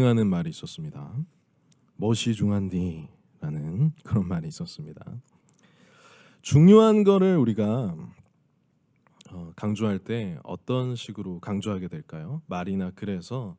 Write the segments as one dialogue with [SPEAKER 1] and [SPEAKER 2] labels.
[SPEAKER 1] 유행하는 말이 있었습니다. 멋이 중한디라는 그런 말이 있었습니다. 중요한 거를 우리가 강조할 때 어떤 식으로 강조하게 될까요? 말이나 글에서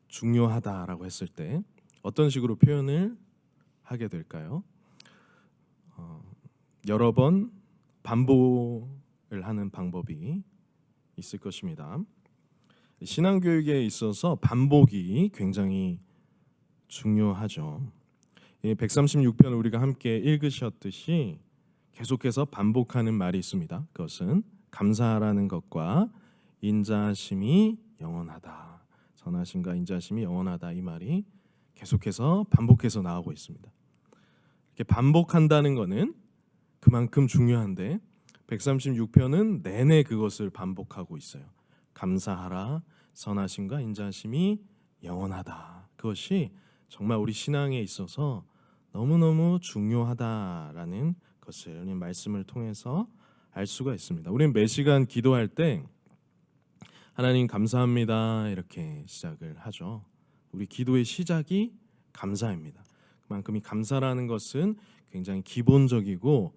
[SPEAKER 1] 중요하다라고 했을 때 어떤 식으로 표현을 하게 될까요? 여러 번 반복을 하는 방법이 있을 것입니다. 신앙교육에 있어서 반복이 굉장히 중요하죠. 136편 우리가 함께 읽으셨듯이 계속해서 반복하는 말이 있습니다. 그것은 감사하라는 것과 인자하심이 영원하다. 선하심과 인자하심이 영원하다. 이 말이 계속해서 반복해서 나오고 있습니다. 이렇게 반복한다는 것은 그만큼 중요한데 136편은 내내 그것을 반복하고 있어요. 감사하라, 선하심과 인자하심이 영원하다. 그것이 정말 우리 신앙에 있어서 너무너무 중요하다라는 것을 말씀을 통해서 알 수가 있습니다. 우리는 매 시간 기도할 때 하나님 감사합니다 이렇게 시작을 하죠. 우리 기도의 시작이 감사입니다. 그만큼 이 감사라는 것은 굉장히 기본적이고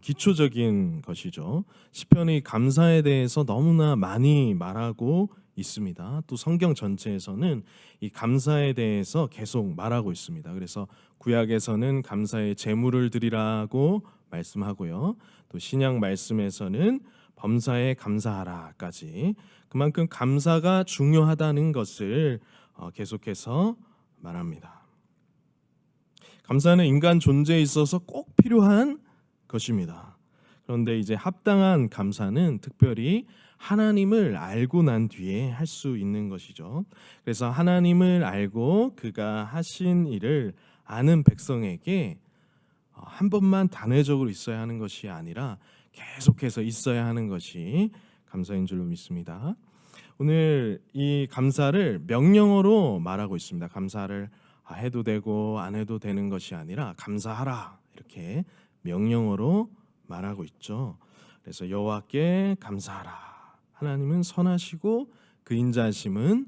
[SPEAKER 1] 기초적인 것이죠. 시편이 감사에 대해서 너무나 많이 말하고 있습니다. 또 성경 전체에서는 이 감사에 대해서 계속 말하고 있습니다. 그래서 구약에서는 감사의 제물을 드리라고 말씀하고요. 또 신약 말씀에서는 범사에 감사하라까지 그만큼 감사가 중요하다는 것을 계속해서 말합니다. 감사는 인간 존재에 있어서 꼭 필요한 것입니다. 그런데 이제 합당한 감사는 특별히 하나님을 알고 난 뒤에 할 수 있는 것이죠. 그래서 하나님을 알고 그가 하신 일을 아는 백성에게 한 번만 단회적으로 있어야 하는 것이 아니라 계속해서 있어야 하는 것이 감사인 줄로 믿습니다. 오늘 이 감사를 명령어로 말하고 있습니다. 감사를 해도 되고 안 해도 되는 것이 아니라 감사하라 이렇게 명령어로 말하고 있죠. 그래서 여호와께 감사하라. 하나님은 선하시고 그 인자하심은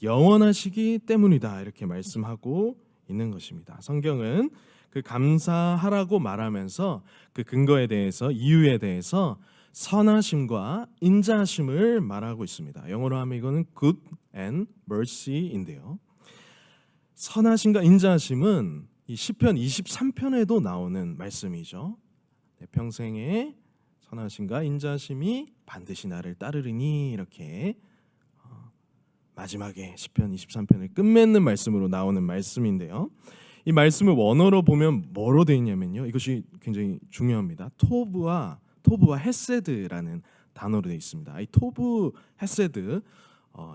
[SPEAKER 1] 영원하시기 때문이다 이렇게 말씀하고 있는 것입니다. 성경은 그 감사하라고 말하면서 그 근거에 대해서 이유에 대해서 선하심과 인자하심을 말하고 있습니다. 영어로 하면 이거는 good and mercy인데요. 선하심과 인자하심은 이 시편 23편에도 나오는 말씀이죠. 내 평생에 선하심과 인자하심이 반드시 나를 따르리니 이렇게 마지막에 시편 23편을 끝맺는 말씀으로 나오는 말씀인데요. 이 말씀을 원어로 보면 뭐로 되어 있냐면요. 이것이 굉장히 중요합니다. 토브와 헤세드라는 단어로 되어 있습니다. 이 토브 헤세드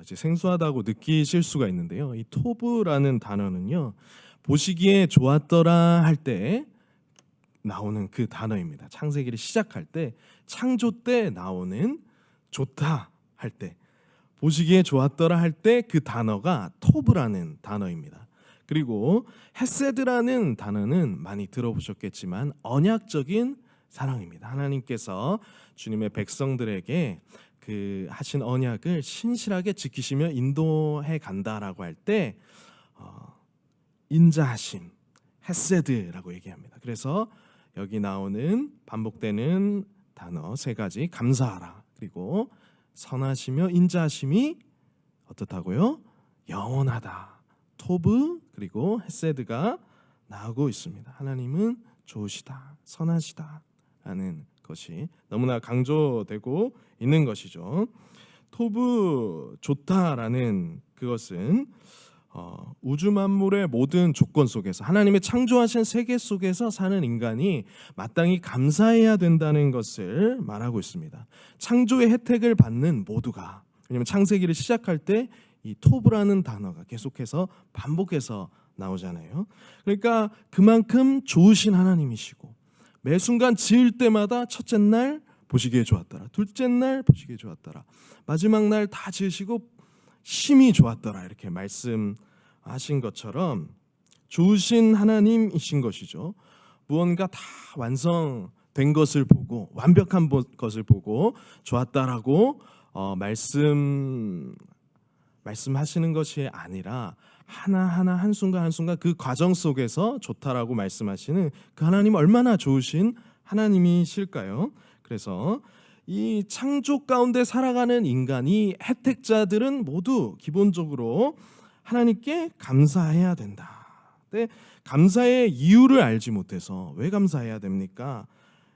[SPEAKER 1] 이제 생소하다고 느끼실 수가 있는데요. 이 토브라는 단어는요. 보시기에 좋았더라 할 때 나오는 그 단어입니다. 창세기를 시작할 때 창조 때 나오는 좋다 할 때 보시기에 좋았더라 할 때 그 단어가 토브라는 단어입니다. 그리고 헤세드라는 단어는 많이 들어보셨겠지만 언약적인 사랑입니다. 하나님께서 주님의 백성들에게 그 하신 언약을 신실하게 지키시며 인도해 간다라고 할 때 인자하심, 헤세드라고 얘기합니다. 그래서 여기 나오는 반복되는 단어 세 가지 감사하라 그리고 선하시며 인자하심이 어떻다고요? 영원하다. 토브 그리고 헤세드가 나오고 있습니다. 하나님은 좋으시다, 선하시다 라는 것이 너무나 강조되고 있는 것이죠. 토브 좋다라는 그것은 우주 만물의 모든 조건 속에서 하나님의 창조하신 세계 속에서 사는 인간이 마땅히 감사해야 된다는 것을 말하고 있습니다. 창조의 혜택을 받는 모두가, 왜냐하면 창세기를 시작할 때 이 토브라는 단어가 계속해서 반복해서 나오잖아요. 그러니까 그만큼 좋으신 하나님이시고 매 순간 지을 때마다 첫째 날 보시기에 좋았더라, 둘째 날 보시기에 좋았더라, 마지막 날 다 지으시고 심히 좋았더라 이렇게 말씀하신 것처럼 좋으신 하나님이신 것이죠. 무언가 다 완성된 것을 보고 완벽한 것을 보고 좋았다라고 말씀하시는 말씀하시는 것이 아니라 하나하나 한순간 한순간 그 과정 속에서 좋다라고 말씀하시는 그 하나님 얼마나 좋으신 하나님이실까요? 그래서 이 창조 가운데 살아가는 인간이 혜택자들은 모두 기본적으로 하나님께 감사해야 된다. 근데 감사의 이유를 알지 못해서 왜 감사해야 됩니까?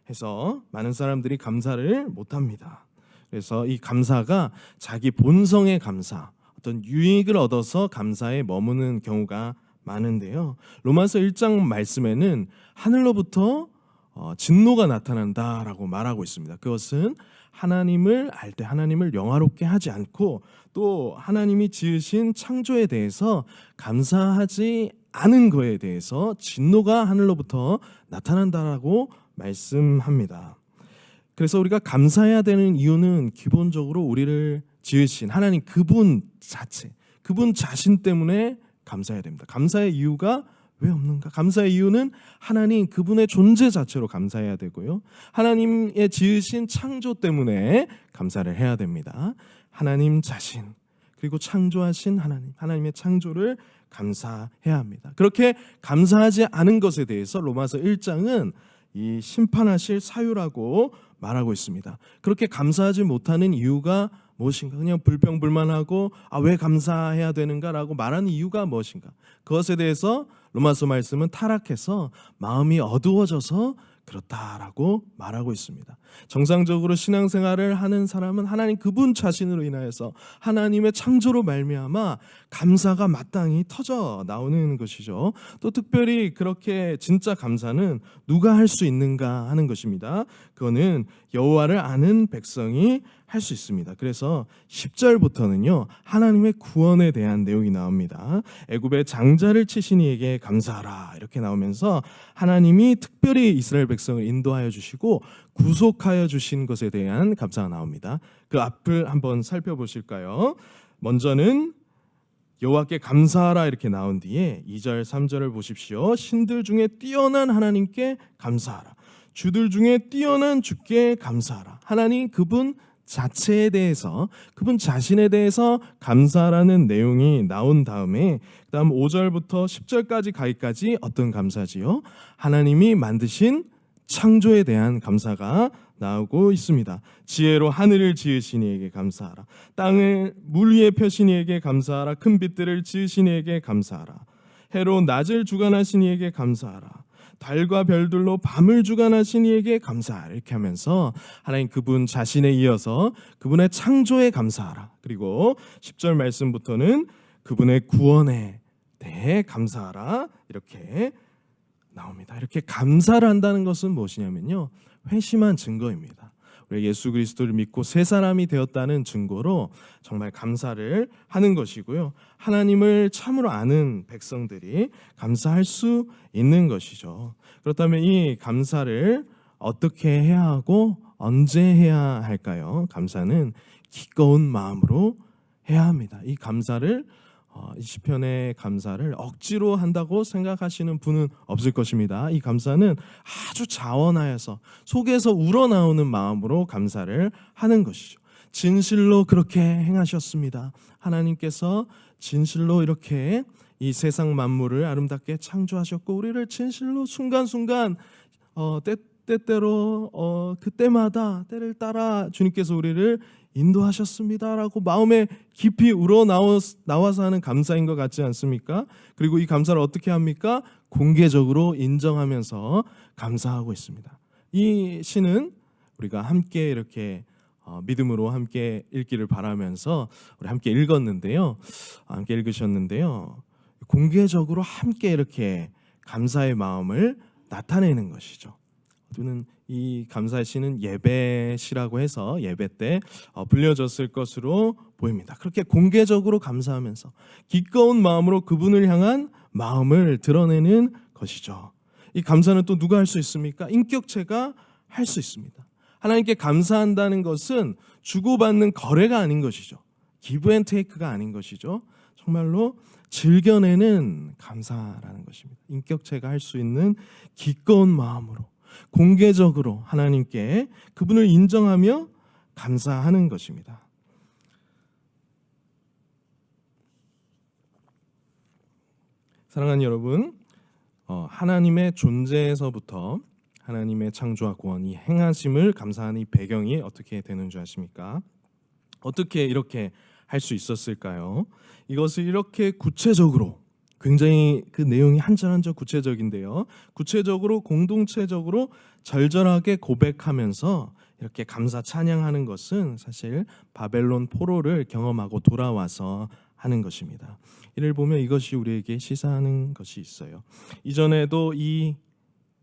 [SPEAKER 1] 해서 많은 사람들이 감사를 못합니다. 그래서 이 감사가 자기 본성의 감사, 어떤 유익을 얻어서 감사에 머무는 경우가 많은데요. 로마서 1장 말씀에는 하늘로부터 진노가 나타난다라고 말하고 있습니다. 그것은 하나님을 알 때 하나님을 영화롭게 하지 않고 또 하나님이 지으신 창조에 대해서 감사하지 않은 거에 대해서 진노가 하늘로부터 나타난다라고 말씀합니다. 그래서 우리가 감사해야 되는 이유는 기본적으로 우리를 지으신 하나님 그분 자체, 그분 자신 때문에 감사해야 됩니다. 감사의 이유가 왜 없는가? 감사의 이유는 하나님 그분의 존재 자체로 감사해야 되고요. 하나님의 지으신 창조 때문에 감사를 해야 됩니다. 하나님 자신, 그리고 창조하신 하나님, 하나님의 창조를 감사해야 합니다. 그렇게 감사하지 않은 것에 대해서 로마서 1장은 이 심판하실 사유라고 말하고 있습니다. 그렇게 감사하지 못하는 이유가 무엇인가? 그냥 불평불만하고 왜 감사해야 되는가라고 말하는 이유가 무엇인가? 그것에 대해서 로마서 말씀은 타락해서 마음이 어두워져서 그렇다라고 말하고 있습니다. 정상적으로 신앙생활을 하는 사람은 하나님 그분 자신으로 인하여서 하나님의 창조로 말미암아 감사가 마땅히 터져 나오는 것이죠. 또 특별히 그렇게 진짜 감사는 누가 할 수 있는가 하는 것입니다. 그거는 여호와를 아는 백성이 할 수 있습니다. 그래서 10절부터는요 하나님의 구원에 대한 내용이 나옵니다. 애굽의 장자를 치신 이에게 감사하라 이렇게 나오면서 하나님이 특별히 이스라엘 백성을 인도하여 주시고 구속하여 주신 것에 대한 감사가 나옵니다. 그 앞을 한번 살펴보실까요? 먼저는 여호와께 감사하라 이렇게 나온 뒤에 2절 3절을 보십시오. 신들 중에 뛰어난 하나님께 감사하라. 주들 중에 뛰어난 주께 감사하라. 하나님 그분 자체에 대해서 그분 자신에 대해서 감사라는 내용이 나온 다음에 그다음 5절부터 10절까지 가기까지 어떤 감사지요? 하나님이 만드신 창조에 대한 감사가 나오고 있습니다. 지혜로 하늘을 지으신 이에게 감사하라. 땅을 물 위에 펴신 이에게 감사하라. 큰 빛들을 지으신 이에게 감사하라. 해로 낮을 주관하신 이에게 감사하라. 달과 별들로 밤을 주관하신 이에게 감사하라. 이렇게 하면서 하나님 그분 자신에 이어서 그분의 창조에 감사하라. 그리고 10절 말씀부터는 그분의 구원에 대해 감사하라. 이렇게 나옵니다. 이렇게 감사를 한다는 것은 무엇이냐면요, 회심한 증거입니다. 우리 예수 그리스도를 믿고 새 사람이 되었다는 증거로 정말 감사를 하는 것이고요. 하나님을 참으로 아는 백성들이 감사할 수 있는 것이죠. 그렇다면 이 감사를 어떻게 해야 하고 언제 해야 할까요? 감사는 기꺼운 마음으로 해야 합니다. 이 감사를 이 시편의 감사를 억지로 한다고 생각하시는 분은 없을 것입니다. 이 감사는 아주 자원하여서 속에서 우러나오는 마음으로 감사를 하는 것이죠. 진실로 그렇게 행하셨습니다. 하나님께서 진실로 이렇게 이 세상 만물을 아름답게 창조하셨고 우리를 진실로 순간순간 때때로 그때마다 때를 따라 주님께서 우리를 인도하셨습니다라고 마음에 깊이 우러나와서 하는 감사인 것 같지 않습니까? 그리고 이 감사를 어떻게 합니까? 공개적으로 인정하면서 감사하고 있습니다. 이 시는 우리가 함께 이렇게 믿음으로 함께 읽기를 바라면서 우리 함께 읽었는데요. 함께 읽으셨는데요. 공개적으로 함께 이렇게 감사의 마음을 나타내는 것이죠. 또는 이 감사의 시는 예배시라고 해서 예배 때 불려졌을 것으로 보입니다. 그렇게 공개적으로 감사하면서 기꺼운 마음으로 그분을 향한 마음을 드러내는 것이죠. 이 감사는 또 누가 할 수 있습니까? 인격체가 할 수 있습니다. 하나님께 감사한다는 것은 주고받는 거래가 아닌 것이죠. 기브 앤 테이크가 아닌 것이죠. 정말로 즐겨내는 감사라는 것입니다. 인격체가 할 수 있는 기꺼운 마음으로 공개적으로 하나님께 그분을 인정하며 감사하는 것입니다. 사랑하는 여러분, 하나님의 존재에서부터 하나님의 창조와 구원이 행하심을 감사하는 이 배경이 어떻게 되는 줄 아십니까? 어떻게 이렇게 할 수 있었을까요? 이것을 이렇게 구체적으로, 굉장히 그 내용이 한 절 한 절 구체적인데요. 구체적으로 공동체적으로 절절하게 고백하면서 이렇게 감사 찬양하는 것은 사실 바벨론 포로를 경험하고 돌아와서 하는 것입니다. 이를 보면 이것이 우리에게 시사하는 것이 있어요. 이전에도 이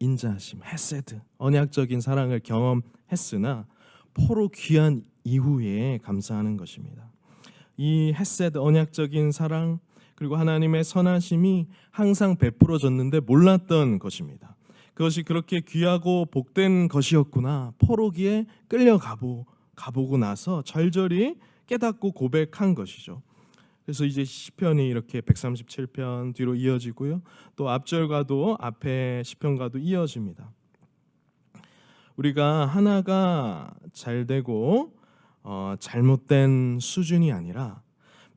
[SPEAKER 1] 인자하심, 헤세드, 언약적인 사랑을 경험했으나 포로 귀한 이후에 감사하는 것입니다. 이 헤세드, 언약적인 사랑, 그리고 하나님의 선하심이 항상 베풀어졌는데 몰랐던 것입니다. 그것이 그렇게 귀하고 복된 것이었구나, 포로기에 가보고 나서 절절히 깨닫고 고백한 것이죠. 그래서 이제 시편이 이렇게 137편 뒤로 이어지고요. 또 앞절과도 앞에 시편과도 이어집니다. 우리가 하나가 잘 되고 잘못된 수준이 아니라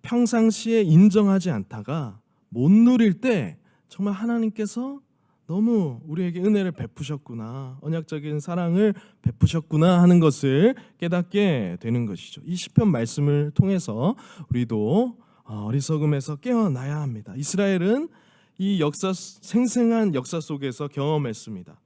[SPEAKER 1] 평상시에 인정하지 않다가 못 누릴 때 정말 하나님께서 너무 우리에게 은혜를 베푸셨구나, 언약적인 사랑을 베푸셨구나 하는 것을 깨닫게 되는 것이죠. 이 시편 말씀을 통해서 우리도 어리석음에서 깨어나야 합니다. 이스라엘은 이 생생한 역사 속에서 경험했습니다.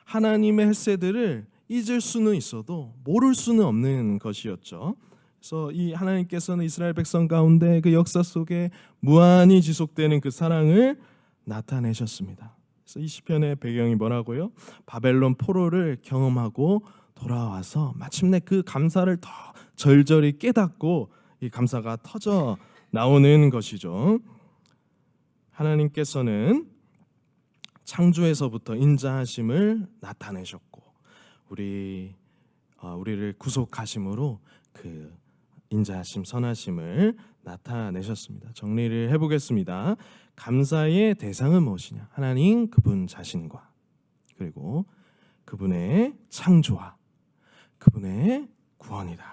[SPEAKER 1] 하나님의 헤세드를 잊을 수는 있어도 모를 수는 없는 것이었죠. 그래서 이 하나님께서는 이스라엘 백성 가운데 그 역사 속에 무한히 지속되는 그 사랑을 나타내셨습니다. 그래서 이 시편의 배경이 뭐라고요? 바벨론 포로를 경험하고 돌아와서 마침내 그 감사를 더 절절히 깨닫고 이 감사가 터져 나오는 것이죠. 하나님께서는 창조에서부터 인자하심을 나타내셨고 우리를 구속하심으로 그 인자하심, 선하심을 나타내셨습니다. 정리를 해보겠습니다. 감사의 대상은 무엇이냐? 하나님 그분 자신과, 그리고 그분의 창조와 그분의 구원이다.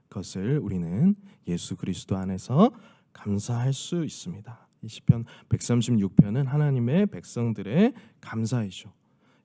[SPEAKER 1] 그것을 우리는 예수 그리스도 안에서 감사할 수 있습니다. 이 시편 136편은 하나님의 백성들의 감사이죠.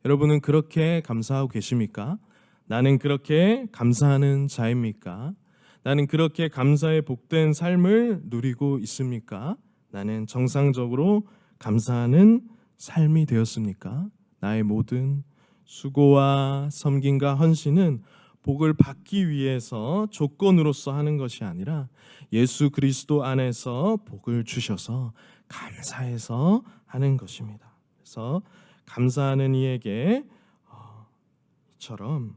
[SPEAKER 1] 여러분은 그렇게 감사하고 계십니까? 나는 그렇게 감사하는 자입니까? 나는 그렇게 감사의 복된 삶을 누리고 있습니까? 나는 정상적으로 감사하는 삶이 되었습니까? 나의 모든 수고와 섬김과 헌신은 복을 받기 위해서 조건으로서 하는 것이 아니라 예수 그리스도 안에서 복을 주셔서 감사해서 하는 것입니다. 그래서 감사하는 이에게 이처럼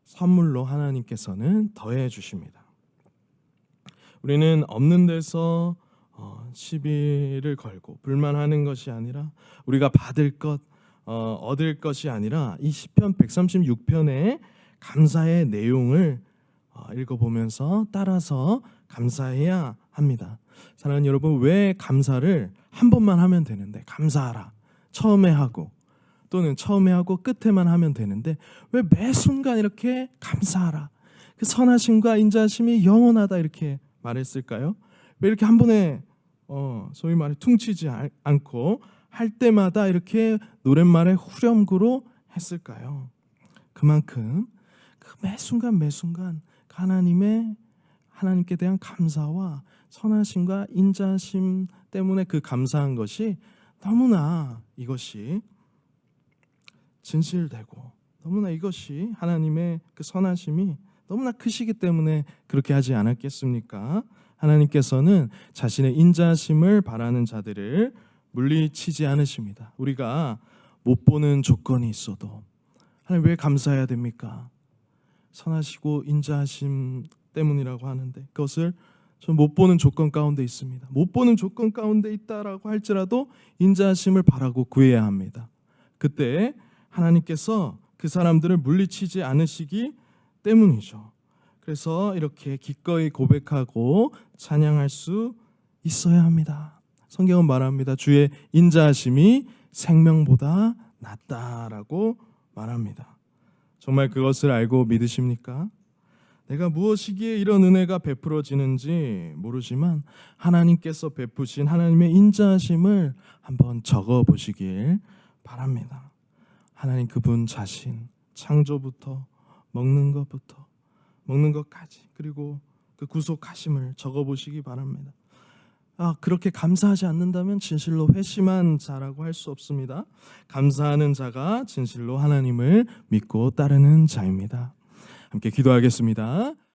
[SPEAKER 1] 선물로 하나님께서는 더해 주십니다. 우리는 없는 데서 시비를 걸고 불만하는 것이 아니라, 우리가 받을 것, 얻을 것이 아니라 이 시편 136편의 감사의 내용을 읽어보면서 따라서 감사해야 합니다. 사랑하는 여러분, 왜 감사를 한 번만 하면 되는데, 감사하라 처음에 하고 또는 처음에 하고 끝에만 하면 되는데 왜 매 순간 이렇게 감사하라, 그 선하심과 인자하심이 영원하다 이렇게 말했을까요? 왜 이렇게 한 번에 소위 말해 퉁치지 않고 할 때마다 이렇게 노랫말에 후렴구로 했을까요? 그만큼 그 매 순간 하나님께 대한 감사와 선하심과 인자하심 때문에 그 감사한 것이 너무나 이것이 진실되고, 너무나 이것이 하나님의 그 선하심이 너무나 크시기 때문에 그렇게 하지 않았겠습니까? 하나님께서는 자신의 인자하심을 바라는 자들을 물리치지 않으십니다. 우리가 못 보는 조건이 있어도 하나님 왜 감사해야 됩니까? 선하시고 인자하심 때문이라고 하는데, 그것을 전 못 보는 조건 가운데 있습니다. 못 보는 조건 가운데 있다라고 할지라도 인자하심을 바라고 구해야 합니다. 그때 하나님께서 그 사람들을 물리치지 않으시기 때문이죠. 그래서 이렇게 기꺼이 고백하고 찬양할 수 있어야 합니다. 성경은 말합니다. 주의 인자하심이 생명보다 낫다라고 말합니다. 정말 그것을 알고 믿으십니까? 내가 무엇이기에 이런 은혜가 베풀어지는지 모르지만 하나님께서 베푸신 하나님의 인자하심을 한번 적어 보시길 바랍니다. 하나님 그분 자신, 창조부터 먹는 것까지, 그리고 그 구속하심을 적어 보시기 바랍니다. 그렇게 감사하지 않는다면 진실로 회심한 자라고 할 수 없습니다. 감사하는 자가 진실로 하나님을 믿고 따르는 자입니다. 함께 기도하겠습니다.